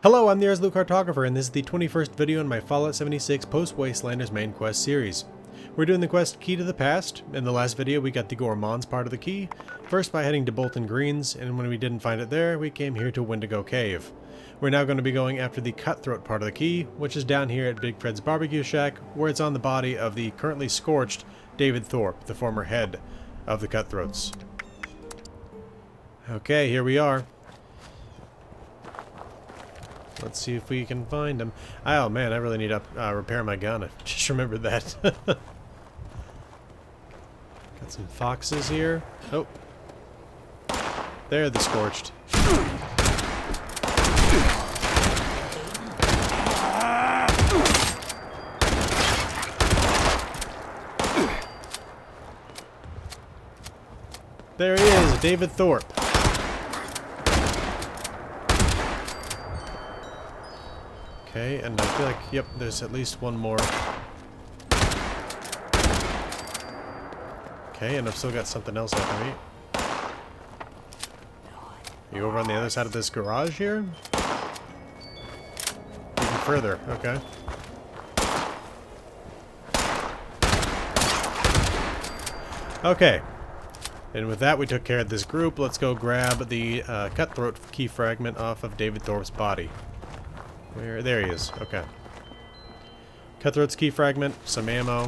Hello, I'm the Arzlu Cartographer, and this is the 21st video in my Fallout 76 post-Wastelanders main quest series. We're doing the quest Key to the Past. In the last video we got the Gourmands part of the key, first by heading to Bolton Greens, and when we didn't find it there, we came here to Wendigo Cave. We're now going to be going after the Cutthroat part of the key, which is down here at Big Fred's barbecue shack, where it's on the body of the currently scorched David Thorpe, the former head of the Cutthroats. Okay, here we are. Let's see if we can find him. Oh man, I really need to repair my gun. I just remembered that. Got some foxes here. Oh. They're the scorched. There he is, David Thorpe. Okay, and I feel like, yep, there's at least one more. Okay, and I've still got something else after me. You over on the other side of this garage here? Even further, okay. Okay. And with that, we took care of this group. Let's go grab the Cutthroat key fragment off of David Thorpe's body. Where? There he is. Okay. Cutthroat's key fragment, some ammo.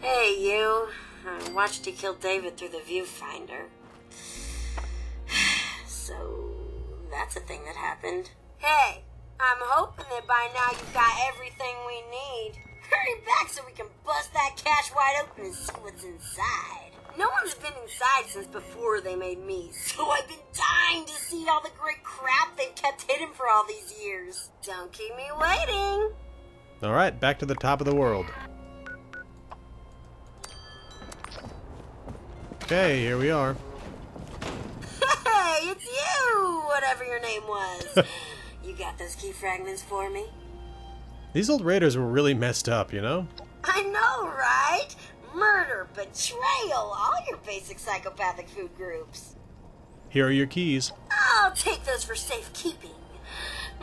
Hey, you. I watched you kill David through the viewfinder. So, that's a thing that happened. Hey, I'm hoping that by now you've got everything we need. Hurry back so we can bust that cache wide open and see what's inside. No one's been inside since before they made me, so I've been dying to see all the great crap they've kept hidden for all these years. Don't keep me waiting. Alright, back to the top of the world. Okay, here we are. Hey, it's you, whatever your name was. You got those key fragments for me? These old raiders were really messed up, you know? I know, right? Murder, betrayal, all your basic psychopathic food groups. Here are your keys. I'll take those for safekeeping.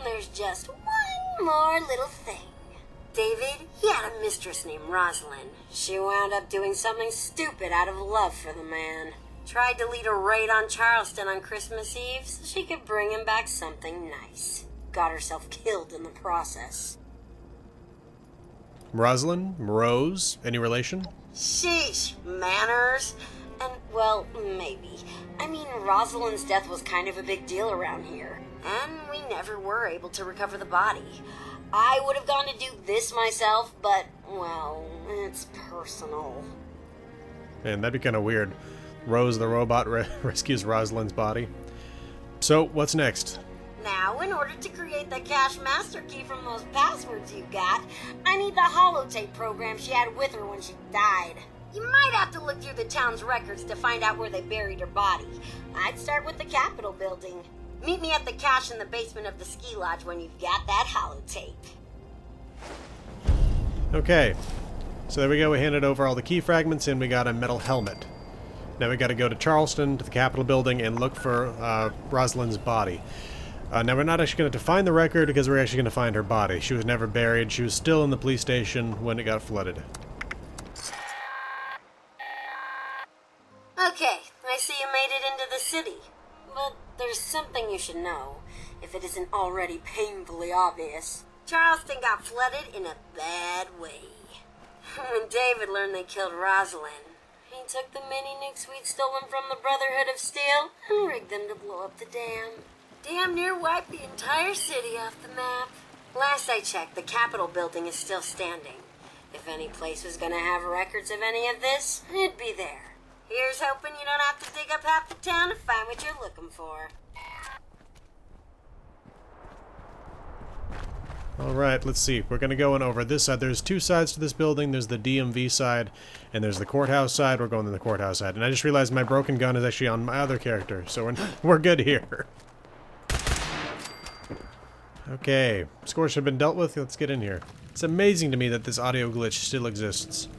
There's just one more little thing. David, he had a mistress named Rosalind. She wound up doing something stupid out of love for the man. Tried to lead a raid on Charleston on Christmas Eve so she could bring him back something nice. Got herself killed in the process. Rosalind? Rose? Any relation? Sheesh, manners. And, well, maybe. I mean, Rosalind's death was kind of a big deal around here. And we never were able to recover the body. I would have gone to do this myself, but, well, it's personal. Man, that'd be kind of weird. Rose the robot rescues Rosalind's body. So, what's next? Now, in order to create the cache master key from those passwords you got, I need the holotape program she had with her when she died. You might have to look through the town's records to find out where they buried her body. I'd start with the Capitol building. Meet me at the cache in the basement of the ski lodge when you've got that holotape. Okay, so there we go. We handed over all the key fragments and we got a metal helmet. Now we got to go to Charleston, to the Capitol building, and look for Rosalind's body. Now we're not actually going to find the record because we're actually going to find her body. She was never buried. She was still in the police station when it got flooded. Okay, I see you made it into the city. But there's something you should know, if it isn't already painfully obvious. Charleston got flooded in a bad way. When David learned they killed Rosalind, he took the mini nukes we'd stolen from the Brotherhood of Steel and rigged them to blow up the dam. Damn near wiped the entire city off the map. Last I checked, the Capitol building is still standing. If any place was gonna have records of any of this, it'd be there. Here's hoping you don't have to dig up half the town to find what you're looking for. Alright, let's see. We're going to go in over this side. There's two sides to this building. There's the DMV side, and there's the courthouse side. We're going to the courthouse side. And I just realized my broken gun is actually on my other character, so we're good here. Okay, scores have been dealt with. Let's get in here. It's amazing to me that this audio glitch still exists.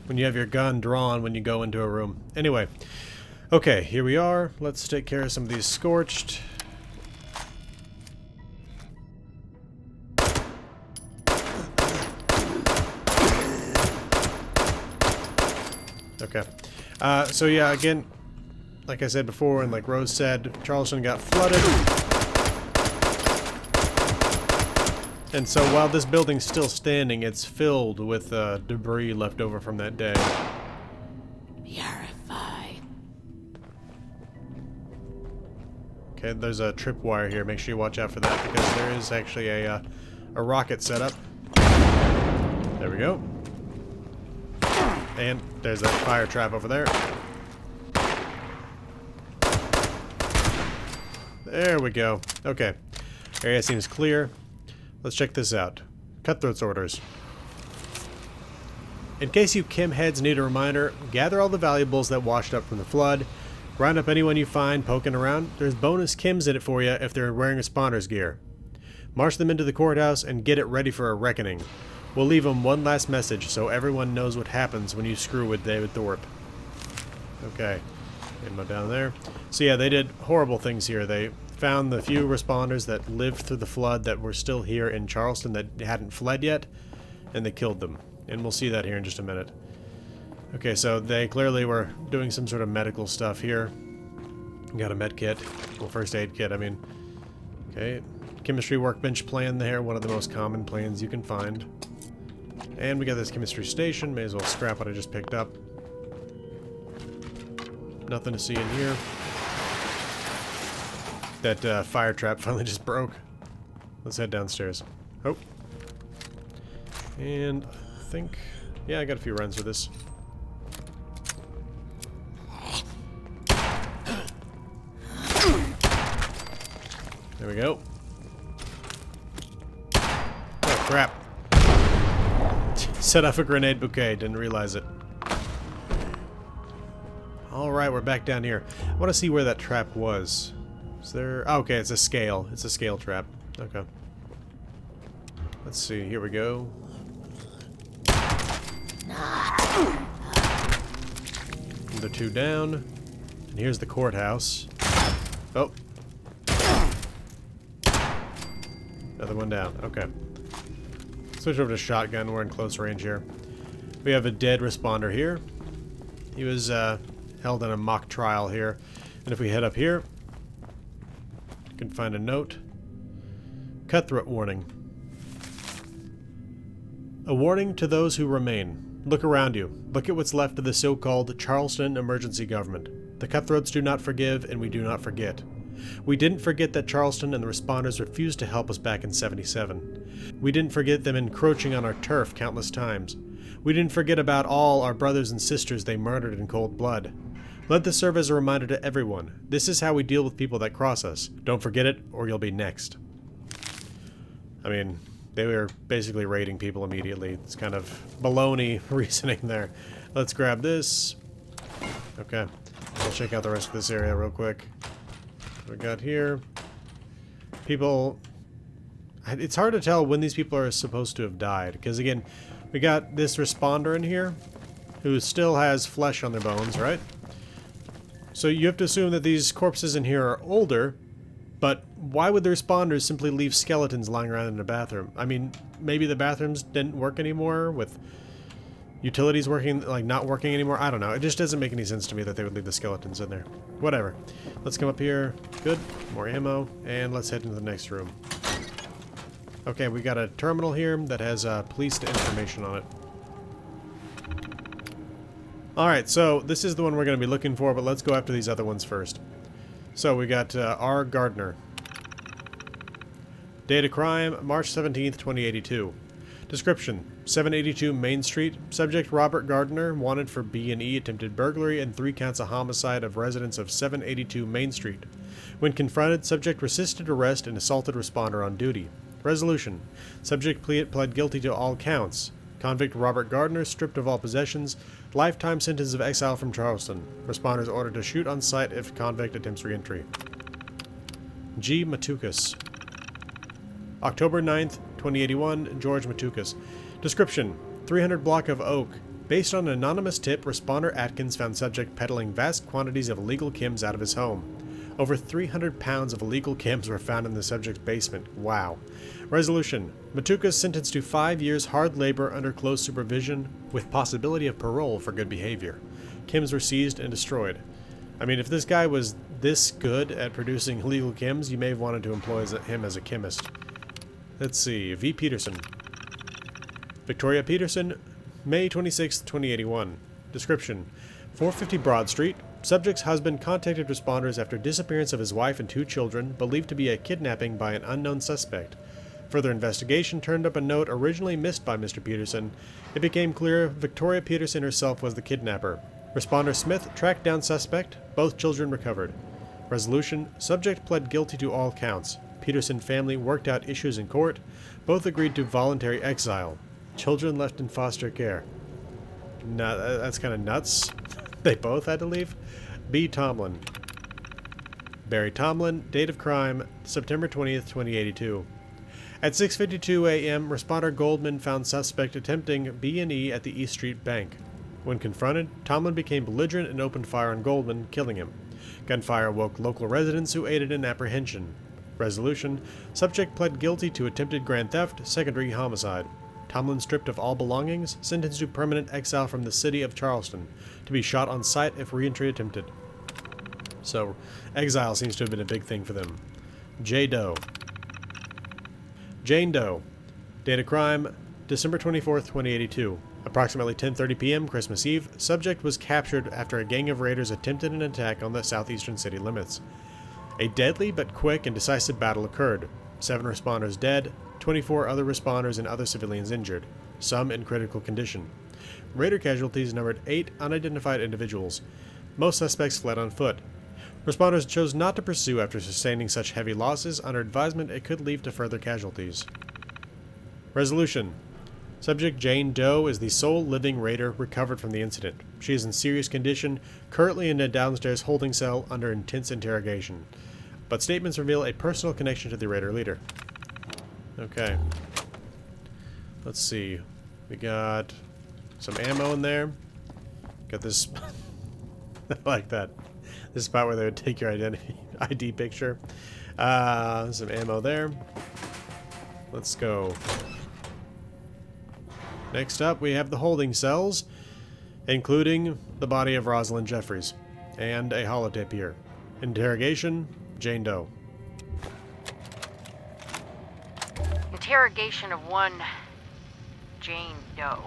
when you have your gun drawn when you go into a room. Anyway, okay, here we are. Let's take care of some of these scorched. Okay. So yeah, again, like I said before, and like Rose said, Charleston got flooded. And so while this building's still standing, it's filled with debris left over from that day. Purified. Okay, there's a tripwire here. Make sure you watch out for that, because there is actually a rocket set up. There we go. And there's that fire trap over there. There we go. Okay. Area seems clear. Let's check this out. Cutthroat's orders. In case you Kim heads need a reminder, gather all the valuables that washed up from the flood. Round up anyone you find poking around. There's bonus Kims in it for you if they're wearing responders gear. March them into the courthouse and get it ready for a reckoning. We'll leave them one last message so everyone knows what happens when you screw with David Thorpe. Okay. Ammo down there. So yeah, they did horrible things here. They found the few responders that lived through the flood that were still here in Charleston that hadn't fled yet, and they killed them. And we'll see that here in just a minute. Okay, so they clearly were doing some sort of medical stuff here. Got a med kit. Well, first aid kit, I mean. Okay. Chemistry workbench plan there, one of the most common plans you can find. And we got this chemistry station. May as well scrap what I just picked up. Nothing to see in here. That fire trap finally just broke. Let's head downstairs. Oh. And I think... yeah, I got a few runs with this. There we go. Oh, crap. Set off a grenade bouquet. Didn't realize it. Alright, we're back down here. I want to see where that trap was. Is there... oh, okay, it's a scale. It's a scale trap. Okay. Let's see. Here we go. The two down. And here's the courthouse. Oh. Another one down. Okay. Switch over to shotgun. We're in close range here. We have a dead responder here. He was held in a mock trial here. And if we head up here, you can find a note. Cutthroat warning. A warning to those who remain. Look around you. Look at what's left of the so-called Charleston emergency government. The Cutthroats do not forgive, and we do not forget. We didn't forget that Charleston and the responders refused to help us back in '77. We didn't forget them encroaching on our turf countless times. We didn't forget about all our brothers and sisters they murdered in cold blood. Let this serve as a reminder to everyone. This is how we deal with people that cross us. Don't forget it, or you'll be next. I mean, they were basically raiding people immediately. It's kind of baloney reasoning there. Let's grab this. Okay. I'll check out the rest of this area real quick. What we got here? People... it's hard to tell when these people are supposed to have died. Because again, we got this responder in here who still has flesh on their bones, right? So you have to assume that these corpses in here are older. But why would the responders simply leave skeletons lying around in a bathroom? I mean, maybe the bathrooms didn't work anymore with utilities working, like not working anymore. I don't know. It just doesn't make any sense to me that they would leave the skeletons in there. Whatever. Let's come up here. Good. More ammo. And let's head into the next room. Okay, we got a terminal here that has police information on it. Alright, so this is the one we're going to be looking for, but let's go after these other ones first. So we got R. Gardner. Date of crime, March 17th, 2082. Description, 782 Main Street. Subject Robert Gardner, wanted for B&E attempted burglary and 3 counts of homicide of residents of 782 Main Street. When confronted, subject resisted arrest and assaulted responder on duty. Resolution, subject pled guilty to all counts. Convict Robert Gardner stripped of all possessions. Lifetime sentence of exile from Charleston. Responders ordered to shoot on sight if convict attempts re-entry. G. Matukas. October 9th, 2081, George Matukas. Description, 300 block of Oak. Based on an anonymous tip, responder Atkins found subject peddling vast quantities of illegal chems out of his home. Over 300 pounds of illegal chems were found in the subject's basement. Wow. Resolution, Matukas sentenced to 5 years hard labor under close supervision with possibility of parole for good behavior. chems were seized and destroyed. I mean, if this guy was this good at producing illegal chems, you may have wanted to employ him as a chemist. Let's see. V. Peterson. Victoria Peterson, May 26, 2081. Description: 450 Broad Street. Subject's husband contacted responders after disappearance of his wife and 2 children, believed to be a kidnapping by an unknown suspect. Further investigation turned up a note originally missed by Mr. Peterson. It became clear Victoria Peterson herself was the kidnapper. Responder Smith tracked down suspect. Both children recovered. Resolution: subject pled guilty to all counts. Peterson family worked out issues in court. Both agreed to voluntary exile. Children left in foster care. No, that's kind of nuts. They both had to leave. B. Tomlin. Barry Tomlin, date of crime, September 20th, 2082. At 6:52 a.m., responder Goldman found suspect attempting B&E at the East Street Bank. When confronted, Tomlin became belligerent and opened fire on Goldman, killing him. Gunfire woke local residents who aided in apprehension. Resolution: subject pled guilty to attempted grand theft, secondary homicide. Tomlin stripped of all belongings, sentenced to permanent exile from the city of Charleston, to be shot on sight if reentry attempted. So, exile seems to have been a big thing for them. J. Doe. Jane Doe. Date of crime, December 24th, 2082. Approximately 10:30 p.m. Christmas Eve, subject was captured after a gang of raiders attempted an attack on the southeastern city limits. A deadly but quick and decisive battle occurred. 7 responders dead, 24 other responders and other civilians injured, some in critical condition. Raider casualties numbered 8 unidentified individuals. Most suspects fled on foot. Responders chose not to pursue after sustaining such heavy losses under advisement it could lead to further casualties. Resolution: subject Jane Doe is the sole living raider recovered from the incident. She is in serious condition, currently in a downstairs holding cell under intense interrogation. But statements reveal a personal connection to the raider leader. Okay. Let's see. We got some ammo in there. Got this... I like that. This spot where they would take your ID picture. Some ammo there. Let's go. Next up, we have the holding cells, including the body of Rosalind Jeffries, and a holotape here. Interrogation, Jane Doe. Interrogation of one Jane Doe,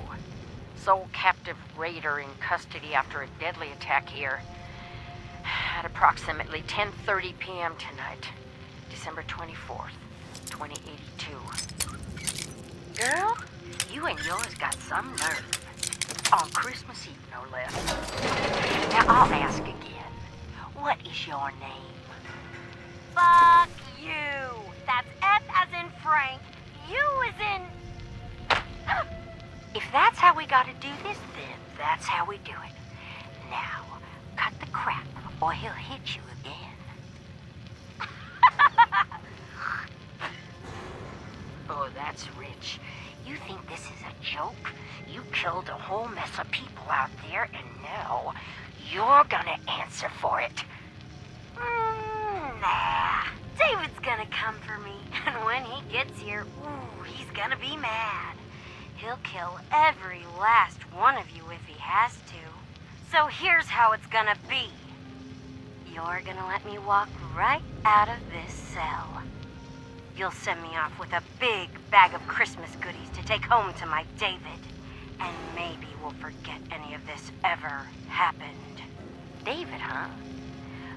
sole captive raider in custody after a deadly attack here at approximately 10:30 p.m. tonight, December 24th, 2082. Girl, you and yours got some nerve. On Christmas Eve, no less. Now, I'll ask again. What is your name? Fuck you! That's F as in Frank, U as in... If that's how we gotta do this, then that's how we do it. Now, cut the crap, or he'll hit you again. Oh, that's rich. You think this is a joke? You killed a whole mess of people out there, and now you're gonna answer for it. Nah. David's gonna come for me, and when he gets here, ooh, he's gonna be mad. He'll kill every last one of you if he has to. So here's how it's gonna be. You're gonna let me walk right out of this cell. You'll send me off with a big bag of Christmas goodies to take home to my David. And maybe we'll forget any of this ever happened. David, huh?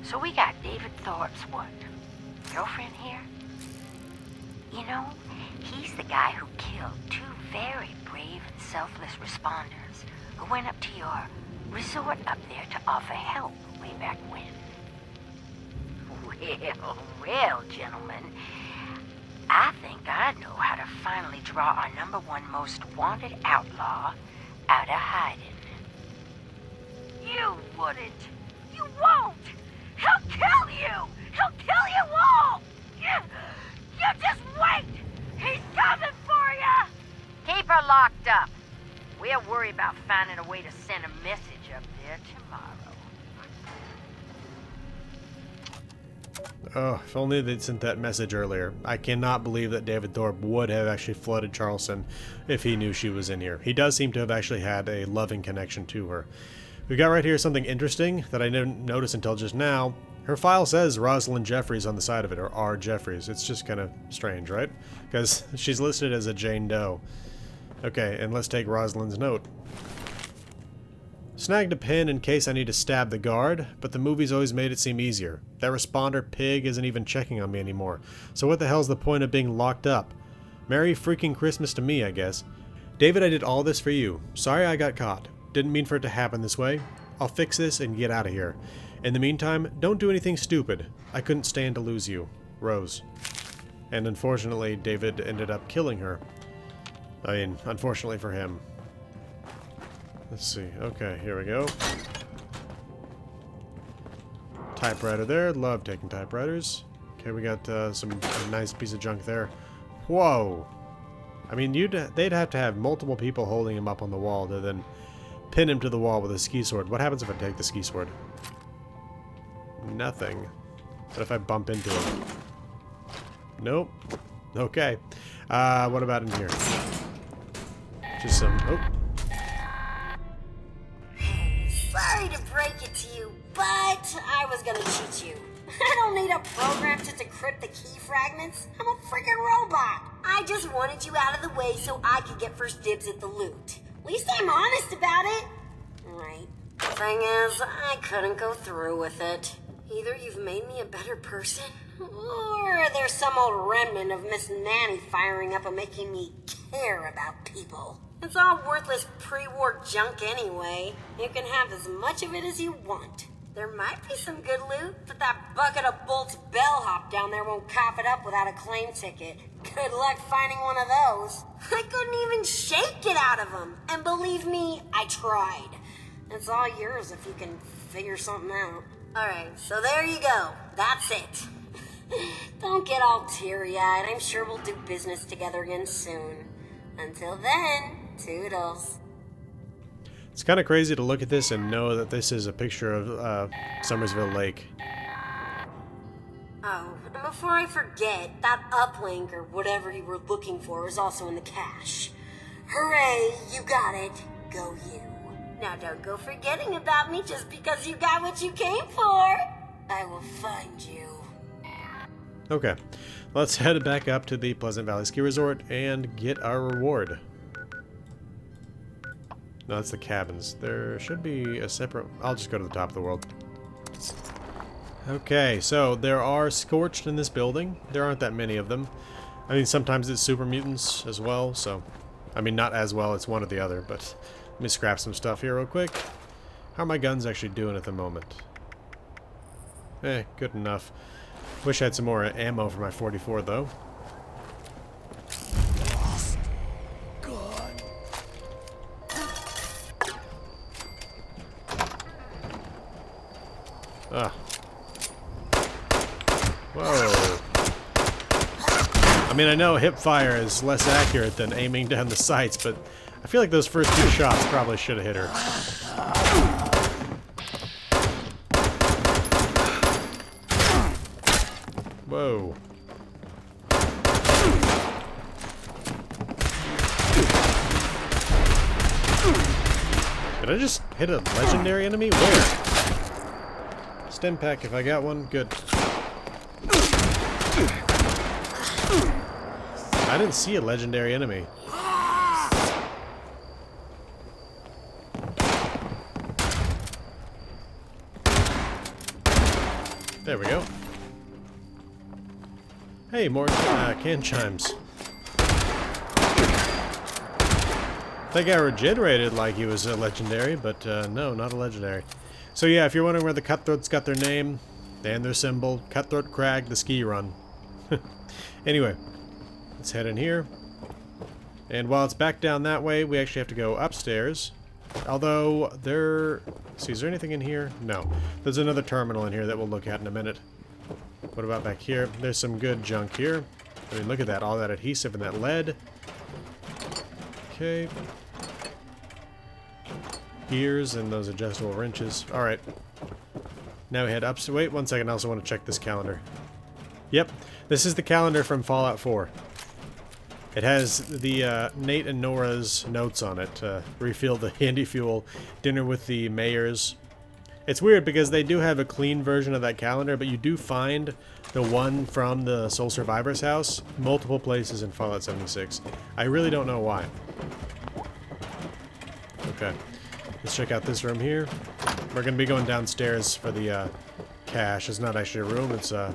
So we got David Thorpe's what? Girlfriend here? You know, he's the guy who killed 2 very brave and selfless responders who went up to your resort up there to offer help way back when. Well, gentlemen, I think I know how to finally draw our #1 most wanted outlaw out of hiding. You wouldn't. You won't. He'll kill you. He'll kill you all. You just wait. He's coming for you. Keep her locked up. We'll worry about finding a way to send a message up there tomorrow. Oh, if only they'd sent that message earlier. I cannot believe that David Thorpe would have actually flooded Charleston if he knew she was in here. He does seem to have actually had a loving connection to her. We got right here something interesting that I didn't notice until just now. Her file says Rosalind Jeffries on the side of it, or R. Jeffries. It's just kind of strange, right? Because she's listed as a Jane Doe. Okay, and let's take Rosalind's note. Snagged a pin in case I need to stab the guard, but the movie's always made it seem easier. That responder pig isn't even checking on me anymore. So what the hell's the point of being locked up? Merry freaking Christmas to me, I guess. David, I did all this for you. Sorry I got caught. Didn't mean for it to happen this way. I'll fix this and get out of here. In the meantime, don't do anything stupid. I couldn't stand to lose you. Rose. And unfortunately, David ended up killing her. I mean, unfortunately for him. Let's see. Okay, here we go. Typewriter there. Love taking typewriters. Okay, we got a nice piece of junk there. Whoa! I mean, they'd have to have multiple people holding him up on the wall to then pin him to the wall with a ski sword. What happens if I take the ski sword? Nothing. What if I bump into him? Nope. Okay. What about in here? Just some... Oh. Sorry to break it to you, but I was gonna cheat you. I don't need a program to decrypt the key fragments. I'm a freaking robot. I just wanted you out of the way so I could get first dibs at the loot. At least I'm honest about it. Right. Thing is, I couldn't go through with it. Either you've made me a better person, or there's some old remnant of Miss Nanny firing up and making me care about people. It's all worthless pre-war junk anyway. You can have as much of it as you want. There might be some good loot, but that bucket of bolts bellhop down there won't cough it up without a claim ticket. Good luck finding one of those. I couldn't even shake it out of them. And believe me, I tried. It's all yours if you can figure something out. Alright, so there you go. That's it. Don't get all teary-eyed. I'm sure we'll do business together again soon. Until then, toodles. It's kind of crazy to look at this and know that this is a picture of Summersville Lake. Oh, and before I forget, that uplink or whatever you were looking for is also in the cache. Hooray, you got it. Go you. Now don't go forgetting about me just because you got what you came for. I will find you. Okay, let's head back up to the Pleasant Valley Ski Resort and get our reward. No, that's the cabins. There should be a separate... I'll just go to the top of the world. Okay, so there are Scorched in this building. There aren't that many of them. I mean, sometimes it's super mutants as well, so... I mean, not as well, it's one or the other, but... Let me scrap some stuff here real quick. How are my guns actually doing at the moment? Good enough. Wish I had some more ammo for my 44, though. Ah. Whoa. I mean, I know hip fire is less accurate than aiming down the sights, but I feel like those first two shots probably should have hit her. Whoa. Did I just hit a legendary enemy? Where? Stim pack if I got one. Good. I didn't see a legendary enemy. There we go. Hey, more can chimes. I think I regenerated like he was a legendary, but no, not a legendary. So yeah, if you're wondering where the Cutthroats got their name and their symbol, Cutthroat Crag, the ski run. Anyway, let's head in here. And while it's back down that way, we actually have to go upstairs. Although, see, is there anything in here? No. There's another terminal in here that we'll look at in a minute. What about back here? There's some good junk here. I mean, look at that. All that adhesive and that lead. Okay. Gears and those adjustable wrenches. Alright. Now we head up. So wait one second. I also want to check this calendar. Yep. This is the calendar from Fallout 4. It has the Nate and Nora's notes on it. Refill the handy fuel, dinner with the mayors. It's weird because they do have a clean version of that calendar, but you do find the one from the Soul Survivor's house multiple places in Fallout 76. I really don't know why. Okay, let's check out this room here. We're going to be going downstairs for the cache. It's not actually a room, it's a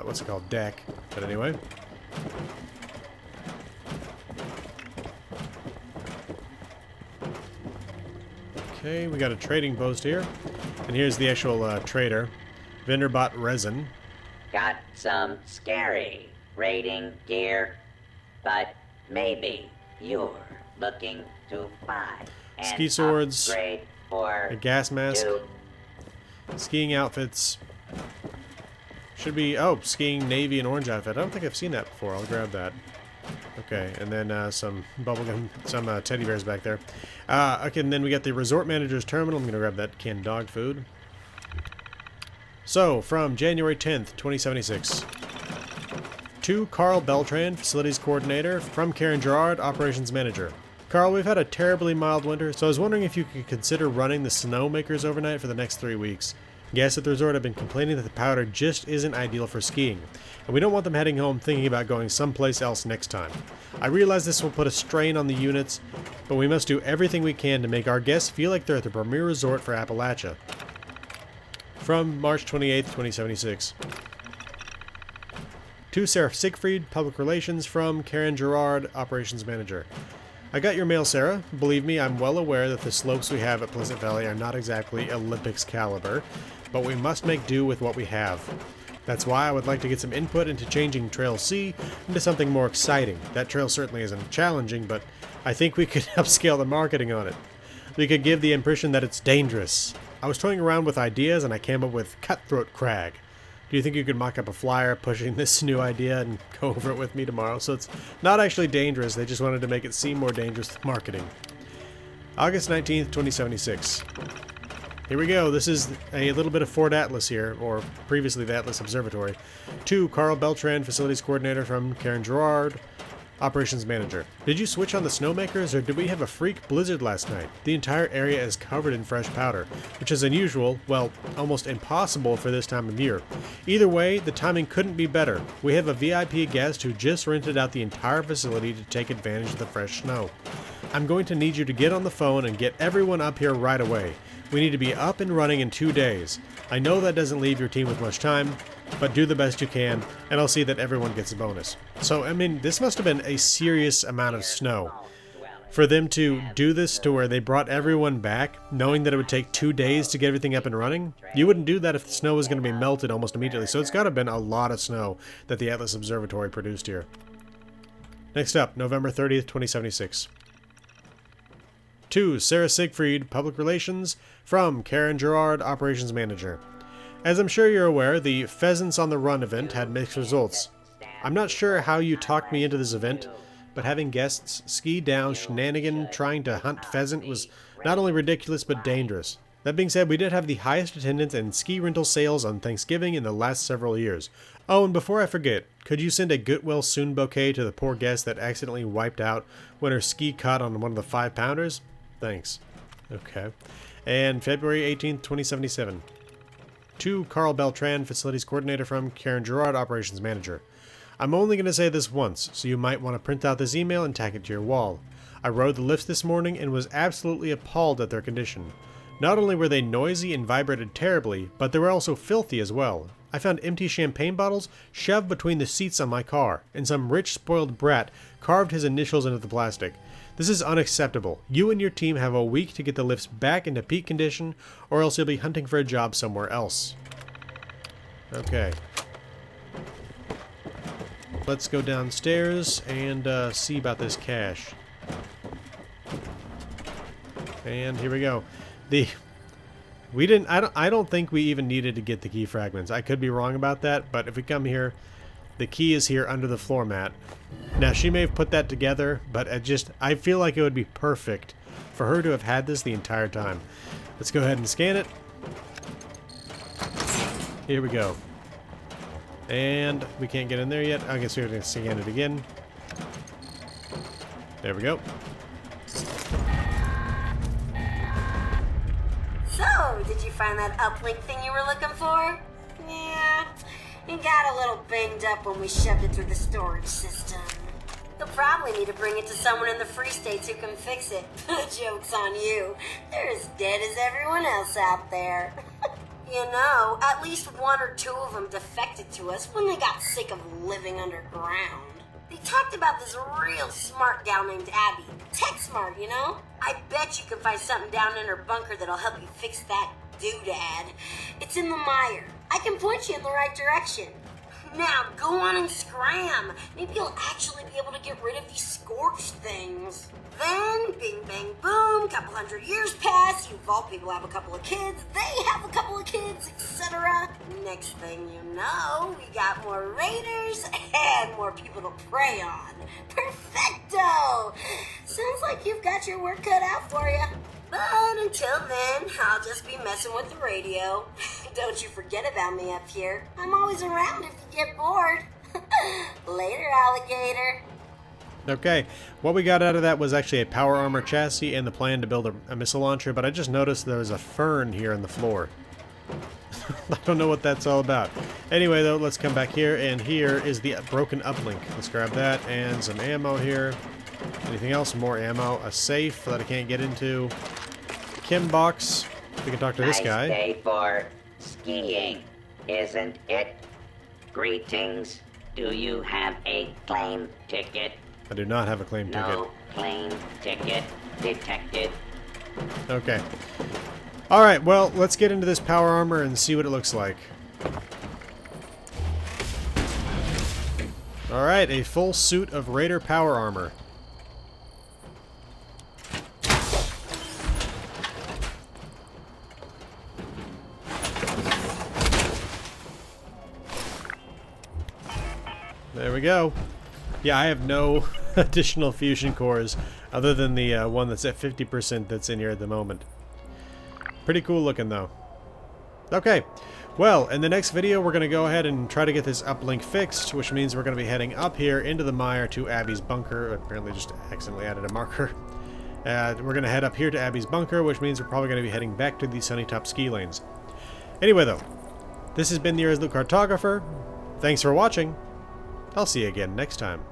what's it called? Deck. But anyway. Okay, we got a trading post here. And here's the actual trader. Vendor bought resin. Got some scary raiding gear, but maybe you're looking to buy an ski swords, upgrade for a gas mask, you. skiing outfits. Should be, oh, skiing navy and orange outfit. I don't think I've seen that before. I'll grab that. Okay, and then some bubblegum, some teddy bears back there. Okay, and then we got the resort manager's terminal. I'm going to grab that canned dog food. So, from January 10th, 2076. To Carl Beltran, facilities coordinator, from Karen Gerard, operations manager. Carl, we've had a terribly mild winter, so I was wondering if you could consider running the snowmakers overnight for the next 3 weeks. Guests at the resort have been complaining that the powder just isn't ideal for skiing, and we don't want them heading home thinking about going someplace else next time. I realize this will put a strain on the units, but we must do everything we can to make our guests feel like they're at the premier resort for Appalachia. From March 28th, 2076. To Sarah Siegfried, Public Relations, from Karen Gerard, Operations Manager. I got your mail, Sarah. Believe me, I'm well aware that the slopes we have at Pleasant Valley are not exactly Olympics caliber, but we must make do with what we have. That's why I would like to get some input into changing Trail C into something more exciting. That trail certainly isn't challenging, but I think we could upscale the marketing on it. We could give the impression that it's dangerous. I was toying around with ideas and I came up with Cutthroat Crag. Do you think you could mock up a flyer pushing this new idea and go over it with me tomorrow? So it's not actually dangerous, they just wanted to make it seem more dangerous with marketing. August 19th, 2076. Here we go. This is a little bit of Fort Atlas here, or previously the Atlas Observatory. To Carl Beltran, Facilities Coordinator, from Karen Gerard, Operations Manager. Did you switch on the snowmakers, or did we have a freak blizzard last night? The entire area is covered in fresh powder, which is unusual, well, almost impossible for this time of year. Either way, the timing couldn't be better. We have a VIP guest who just rented out the entire facility to take advantage of the fresh snow. I'm going to need you to get on the phone and get everyone up here right away. We need to be up and running in 2 days. I know that doesn't leave your team with much time, but do the best you can, and I'll see that everyone gets a bonus. So, I mean, this must have been a serious amount of snow. For them to do this to where they brought everyone back, knowing that it would take 2 days to get everything up and running, you wouldn't do that if the snow was going to be melted almost immediately. So it's got to have been a lot of snow that the Atlas Observatory produced here. Next up, November 30th, 2076. To Sarah Siegfried, Public Relations, from Karen Gerard, Operations Manager. As I'm sure you're aware, the Pheasants on the Run event had mixed results. I'm not sure how you talked me into this event, but having guests ski down shenanigan trying to hunt pheasant was not only ridiculous but dangerous. That being said, we did have the highest attendance and ski rental sales on Thanksgiving in the last several years. Oh, and before I forget, could you send a Goodwill Soon bouquet to the poor guest that accidentally wiped out when her ski caught on one of the 5-pounders? Thanks. Okay. And February 18th, 2077. To Carl Beltran, Facilities Coordinator, from Karen Gerard, Operations Manager. I'm only going to say this once, so you might want to print out this email and tack it to your wall. I rode the lifts this morning and was absolutely appalled at their condition. Not only were they noisy and vibrated terribly, but they were also filthy as well. I found empty champagne bottles shoved between the seats on my car, and some rich spoiled brat carved his initials into the plastic. This is unacceptable. You and your team have a week to get the lifts back into peak condition, or else you'll be hunting for a job somewhere else. Okay. Let's go downstairs and see about this cache. And here we go. I don't think we even needed to get the key fragments. I could be wrong about that, but if we come here, the key is here under the floor mat. Now, she may have put that together, but I feel like it would be perfect for her to have had this the entire time. Let's go ahead and scan it. Here we go. And we can't get in there yet. I guess we're going to scan it again. There we go. So, did you find that uplink thing you were looking for? Yeah, it got a little banged up when we shoved it through the storage system. You'll probably need to bring it to someone in the Free States who can fix it. Joke's on you. They're as dead as everyone else out there. You know, at least one or two of them defected to us when they got sick of living underground. They talked about this real smart gal named Abby. Tech smart, you know? I bet you can find something down in her bunker that'll help you fix that doodad. It's in the mire. I can point you in the right direction. Now, go on and scram. Maybe you'll actually be able to get rid of these scorched things. Then, bing, bang, boom, couple hundred years pass, you vault people have a couple of kids, they have a couple of kids, etc. Next thing you know, we got more raiders and more people to prey on. Perfecto! Sounds like you've got your work cut out for you. But until then, I'll just be messing with the radio. Don't you forget about me up here. I'm always around if you get bored. Later, alligator. Okay, what we got out of that was actually a power armor chassis and the plan to build a missile launcher, but I just noticed there was a fern here on the floor. I don't know what that's all about. Anyway, though, let's come back here, and here is the broken uplink. Let's grab that, and some ammo here. Anything else? More ammo. A safe that I can't get into. Chem box. We can talk to this guy. Nice day for skiing, isn't it? Greetings. Do you have a claim ticket? I do not have a claim ticket. No claim ticket detected. Okay. Alright, well, let's get into this power armor and see what it looks like. Alright, a full suit of Raider power armor. There we go. Yeah, I have no additional fusion cores other than the one that's at 50% that's in here at the moment. Pretty cool looking though. Okay, well, in the next video we're going to go ahead and try to get this uplink fixed, which means we're going to be heading up here into the mire to Abby's bunker. Apparently just accidentally added a marker. We're going to head up here to Abby's bunker, which means we're probably going to be heading back to the Sunnytop ski lanes. Anyway though, this has been the Cartographer. Thanks for watching. I'll see you again next time.